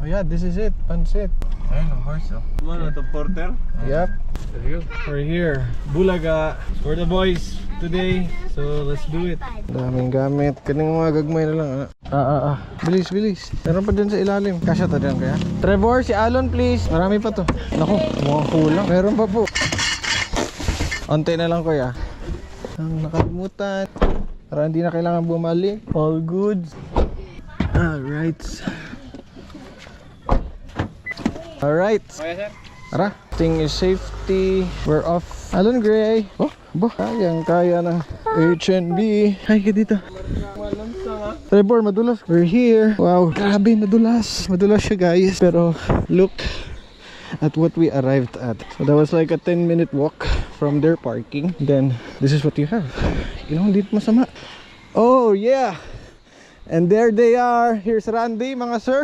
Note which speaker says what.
Speaker 1: Oh yeah, this is it. Pansit. Ayun, ang horse oh.
Speaker 2: Ano to, porter?
Speaker 1: Yep. We're here. Bulaga for the boys today. So let's do it. Daming gamit. Kaning mga gagmay na lang. Bilis, bilis. Meron pa dyan sa ilalim. Kasya ta dyan kaya. Trevor, si Alon please. Marami pa to. Naku, mukhang kulang. Meron pa po. Onte na lang kuya. Ang nakalimutan. Para hindi na kailangan bumalik. All goods. Alright. Alright. Tara. Thing is safety. We're off. Alon Gray. Oh, bo. Kaya na. H&B. Hi ka dito. Trevor, madulas. We're here. Wow. Grabe, madulas. Madulas siya guys. Pero look at what we arrived at. So that was like a 10-minute walk from their parking. Then this is what you have. You know, hindi masama. Oh yeah. And there they are. Here's Randy, mga sir.